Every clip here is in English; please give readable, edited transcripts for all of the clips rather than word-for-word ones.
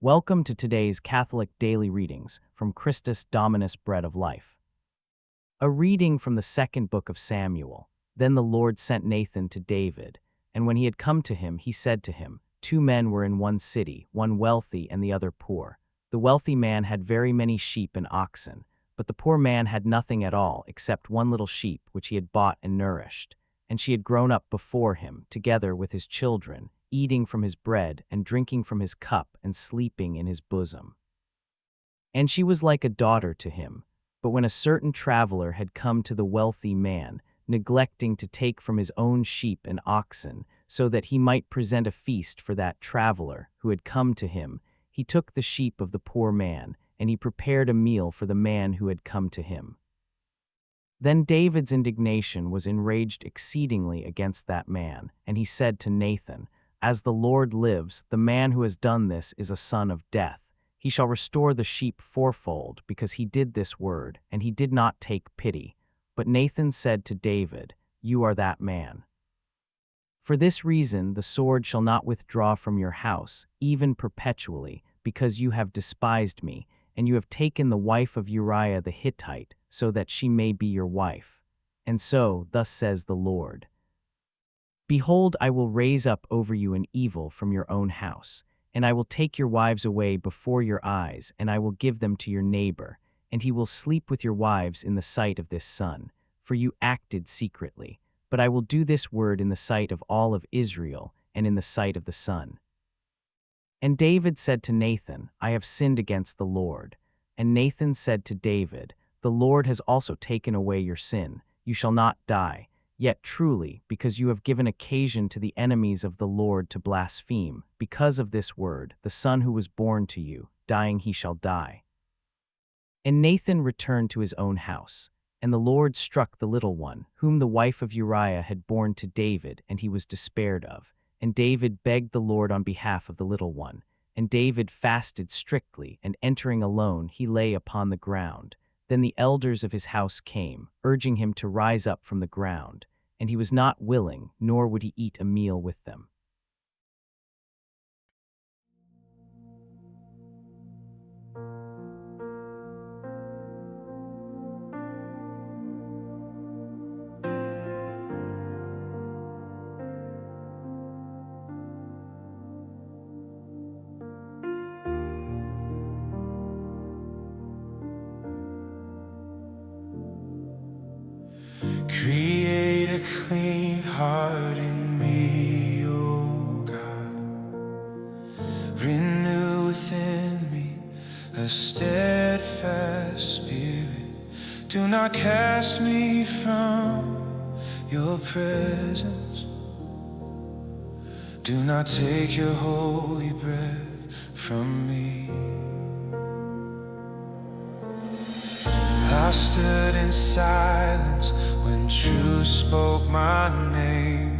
Welcome to today's Catholic Daily Readings from Christus Dominus Bread of Life. A reading from the second book of Samuel. Then the Lord sent Nathan to David, and when he had come to him, he said to him, 2 men were in one city, one wealthy and the other poor. The wealthy man had very many sheep and oxen, but the poor man had nothing at all except one little sheep which he had bought and nourished, and she had grown up before him, together with his children, eating from his bread and drinking from his cup and sleeping in his bosom. And she was like a daughter to him. But when a certain traveler had come to the wealthy man, neglecting to take from his own sheep and oxen, so that he might present a feast for that traveler who had come to him, he took the sheep of the poor man, and he prepared a meal for the man who had come to him. Then David's indignation was enraged exceedingly against that man, and he said to Nathan, "As the Lord lives, the man who has done this is a son of death. He shall restore the sheep fourfold, because he did this word, and he did not take pity." But Nathan said to David, "You are that man. For this reason the sword shall not withdraw from your house, even perpetually, because you have despised me, and you have taken the wife of Uriah the Hittite, so that she may be your wife. And so, thus says the Lord, Behold, I will raise up over you an evil from your own house, and I will take your wives away before your eyes, and I will give them to your neighbor, and he will sleep with your wives in the sight of this son, for you acted secretly. But I will do this word in the sight of all of Israel, and in the sight of the son." And David said to Nathan, "I have sinned against the Lord." And Nathan said to David, "The Lord has also taken away your sin. You shall not die. Yet truly, because you have given occasion to the enemies of the Lord to blaspheme, because of this word, the son who was born to you, dying he shall die." And Nathan returned to his own house, and the Lord struck the little one, whom the wife of Uriah had borne to David, and he was despaired of. And David begged the Lord on behalf of the little one. And David fasted strictly, and entering alone, he lay upon the ground. Then the elders of his house came, urging him to rise up from the ground. And he was not willing, nor would he eat a meal with them. Create a clean heart in me, O God. Renew within me a steadfast spirit. Do not cast me from your presence. Do not take your holy breath from me. I stood in silence when truth spoke my name.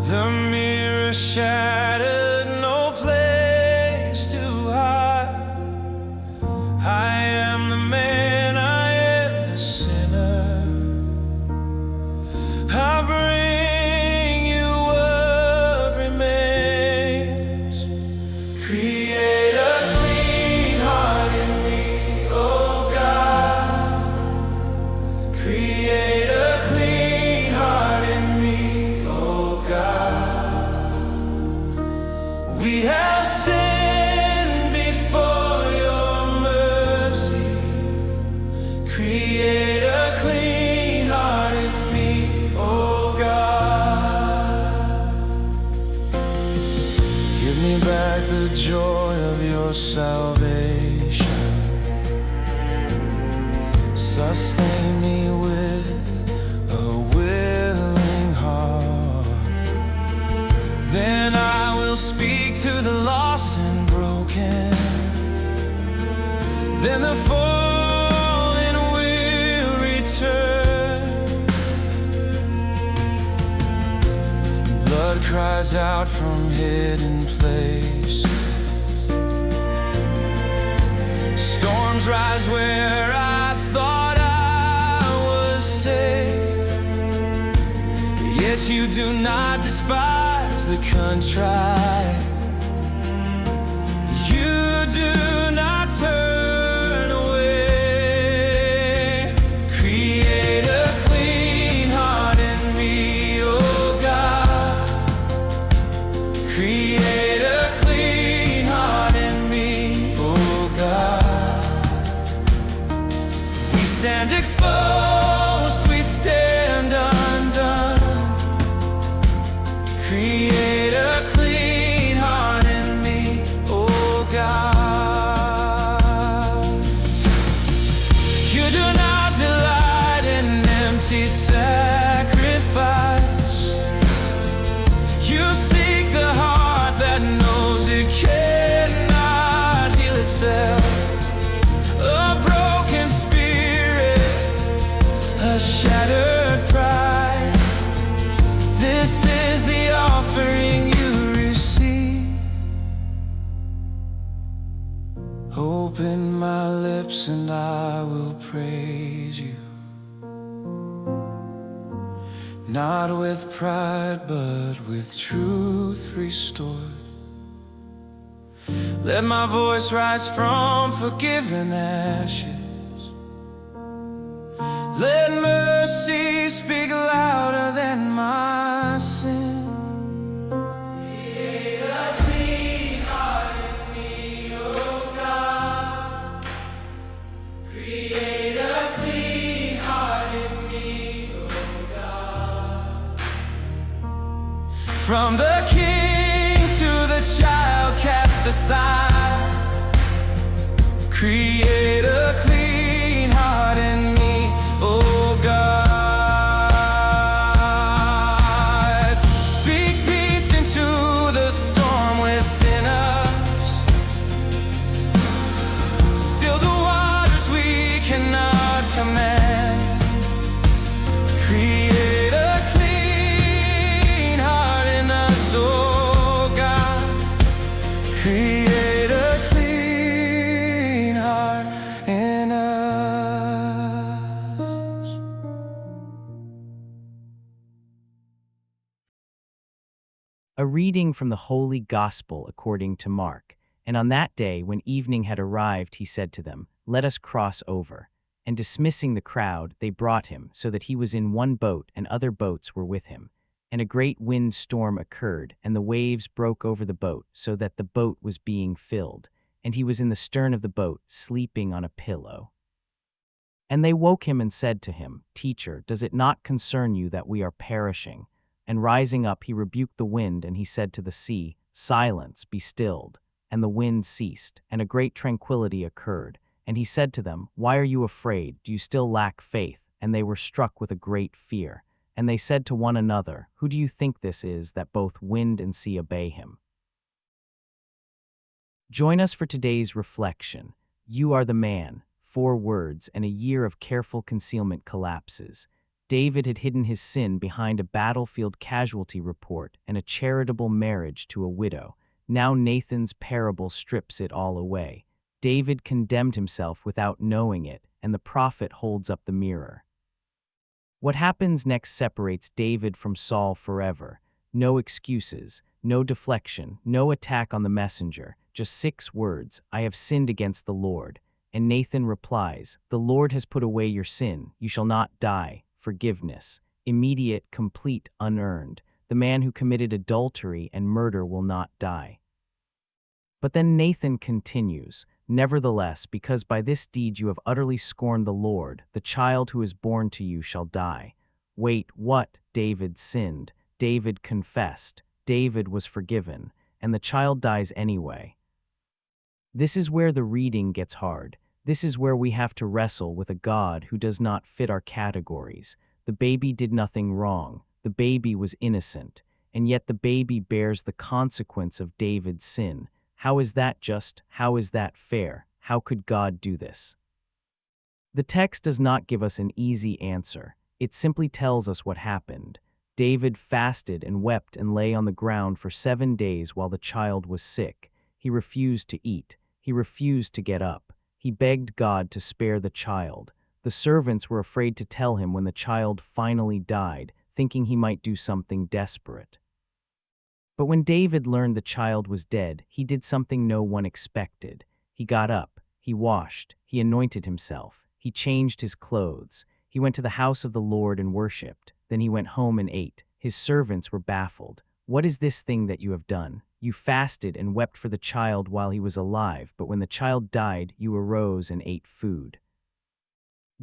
The mirror shattered, no place to hide. I am the man, I am the sinner. I bring you what remains. Create a clean heart in me, oh God. Create a clean heart in me, oh God. We have sinned before your mercy. Create a clean heart in me, oh God. Give me back the joy of your salvation. Sustain me with a willing heart. Then I will speak to the lost and broken. Then the fallen will return. Blood cries out from hidden places. Storms rise where I thought I was safe. Yet you do not despise the contrite. stand exposed, we stand undone. Create a clean heart in me, oh God. You do not delight in empty sacrifice. You seek the heart that knows it cannot heal itself. A broken spirit, a shattered pride. This is the offering you receive. Open my lips and I will praise you. Not with pride, but with truth restored. Let my voice rise from forgiven ashes. Let mercy speak louder than my sin. Create a clean heart in me, oh God. Create a clean heart in me, oh God. From the king to the child cast aside, create a clean heart in me, oh God. Speak peace into the storm within us. Still the waters we cannot command. Create a clean heart in us, oh God. Create a clean heart in us. A reading from the Holy Gospel according to Mark. And on that day, when evening had arrived, he said to them, "Let us cross over." And dismissing the crowd, they brought him, so that he was in one boat, and other boats were with him. And a great wind storm occurred, and the waves broke over the boat, so that the boat was being filled. And he was in the stern of the boat, sleeping on a pillow. And they woke him and said to him, "Teacher, does it not concern you that we are perishing?" And rising up, he rebuked the wind, and he said to the sea, "Silence, be stilled." And the wind ceased, and a great tranquility occurred. And he said to them, "Why are you afraid? Do you still lack faith?" And they were struck with a great fear. And they said to one another, "Who do you think this is, that both wind and sea obey him?" Join us for today's reflection. You are the man. 4 words, and a year of careful concealment collapses. David had hidden his sin behind a battlefield casualty report and a charitable marriage to a widow. Now Nathan's parable strips it all away. David condemned himself without knowing it, and the prophet holds up the mirror. What happens next separates David from Saul forever. No excuses, no deflection, no attack on the messenger, just 6 words, "I have sinned against the Lord." And Nathan replies, "The Lord has put away your sin, you shall not die." Forgiveness, immediate, complete, unearned. The man who committed adultery and murder will not die. But then Nathan continues, "Nevertheless, because by this deed you have utterly scorned the Lord, the child who is born to you shall die." Wait, what? David sinned. David confessed. David was forgiven. And the child dies anyway. This is where the reading gets hard. This is where we have to wrestle with a God who does not fit our categories. The baby did nothing wrong. The baby was innocent. And yet the baby bears the consequence of David's sin. How is that just? How is that fair? How could God do this? The text does not give us an easy answer. It simply tells us what happened. David fasted and wept and lay on the ground for 7 days while the child was sick. He refused to eat. He refused to get up. He begged God to spare the child. The servants were afraid to tell him when the child finally died, thinking he might do something desperate. But when David learned the child was dead, he did something no one expected. He got up, he washed, he anointed himself, he changed his clothes, he went to the house of the Lord and worshipped, then he went home and ate. His servants were baffled. "What is this thing that you have done? You fasted and wept for the child while he was alive, but when the child died, you arose and ate food."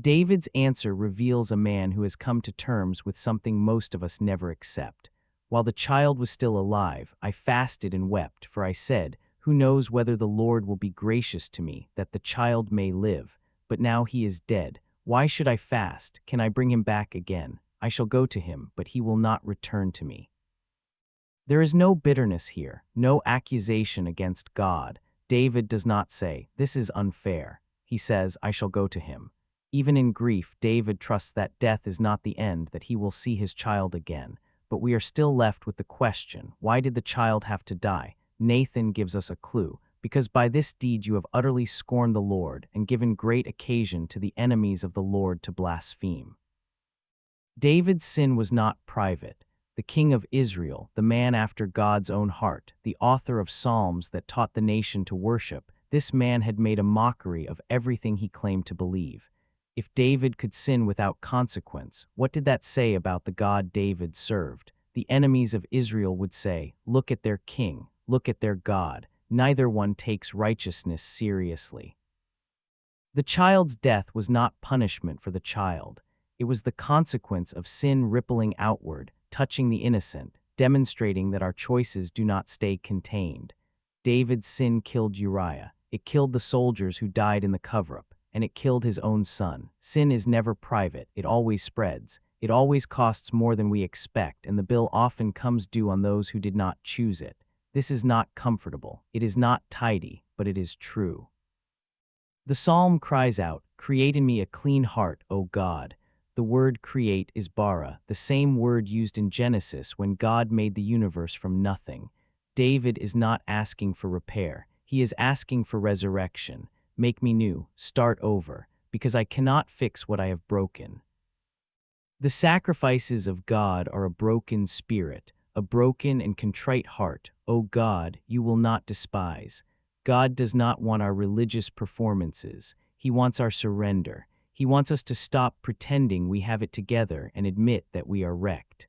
David's answer reveals a man who has come to terms with something most of us never accept. While the child was still alive, I fasted and wept, for I said, "Who knows whether the Lord will be gracious to me, that the child may live? But now he is dead. Why should I fast? Can I bring him back again? I shall go to him, but he will not return to me." There is no bitterness here, no accusation against God. David does not say, "This is unfair." He says, "I shall go to him." Even in grief, David trusts that death is not the end, that he will see his child again. But we are still left with the question, why did the child have to die? Nathan gives us a clue. Because by this deed you have utterly scorned the Lord and given great occasion to the enemies of the Lord to blaspheme. David's sin was not private. The king of Israel, the man after God's own heart, the author of Psalms that taught the nation to worship, this man had made a mockery of everything he claimed to believe. If David could sin without consequence, what did that say about the God David served? The enemies of Israel would say, "Look at their king, look at their God. Neither one takes righteousness seriously." The child's death was not punishment for the child. It was the consequence of sin rippling outward, touching the innocent, demonstrating that our choices do not stay contained. David's sin killed Uriah. It killed the soldiers who died in the cover-up, and it killed his own son. Sin is never private. It always spreads. It always costs more than we expect, and the bill often comes due on those who did not choose it. This is not comfortable. It is not tidy, but it is true. The psalm cries out, "Create in me a clean heart, O God." The word create is bara, the same word used in Genesis when God made the universe from nothing. David is not asking for repair. He is asking for resurrection. Make me new, start over, because I cannot fix what I have broken. The sacrifices of God are a broken spirit, a broken and contrite heart. O God, you will not despise. God does not want our religious performances. He wants our surrender. He wants us to stop pretending we have it together and admit that we are wrecked.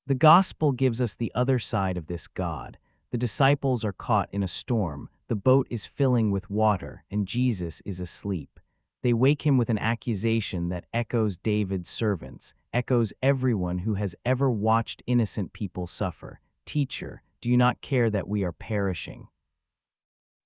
The gospel gives us the other side of this God. The disciples are caught in a storm, the boat is filling with water, and Jesus is asleep. They wake him with an accusation that echoes David's servants, echoes everyone who has ever watched innocent people suffer. "Teacher, do you not care that we are perishing?"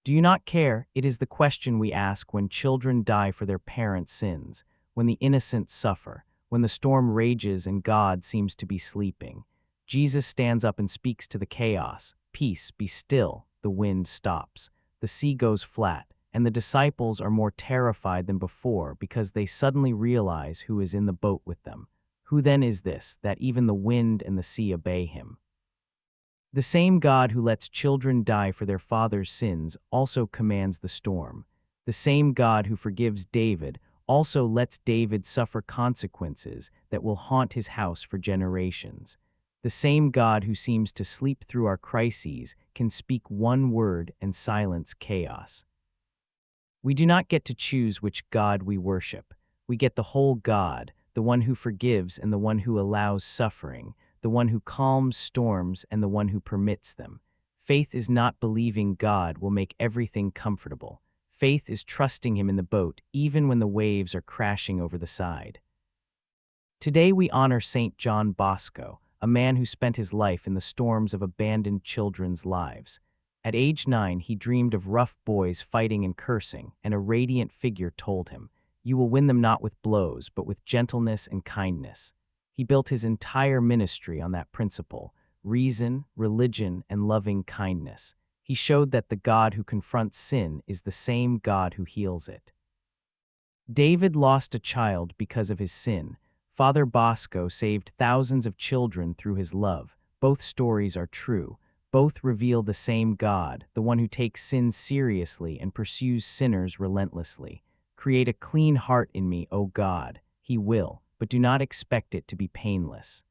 Do you not care? It is the question we ask when children die for their parents' sins, when the innocent suffer, when the storm rages and God seems to be sleeping. Jesus stands up and speaks to the chaos. "Peace, be still." The wind stops. The sea goes flat, and the disciples are more terrified than before because they suddenly realize who is in the boat with them. Who then is this, that even the wind and the sea obey him? The same God who lets children die for their father's sins also commands the storm. The same God who forgives David also lets David suffer consequences that will haunt his house for generations. The same God who seems to sleep through our crises can speak one word and silence chaos. We do not get to choose which God we worship. We get the whole God, the one who forgives and the one who allows suffering, the one who calms storms and the one who permits them. Faith is not believing God will make everything comfortable. Faith is trusting him in the boat, even when the waves are crashing over the side. Today we honor St. John Bosco, a man who spent his life in the storms of abandoned children's lives. At age 9, he dreamed of rough boys fighting and cursing, and a radiant figure told him, "You will win them not with blows, but with gentleness and kindness." He built his entire ministry on that principle: reason, religion, and loving kindness. He showed that the God who confronts sin is the same God who heals it. David lost a child because of his sin. Father Bosco saved thousands of children through his love. Both stories are true. Both reveal the same God, the one who takes sin seriously and pursues sinners relentlessly. "Create a clean heart in me, O God." He will, but do not expect it to be painless.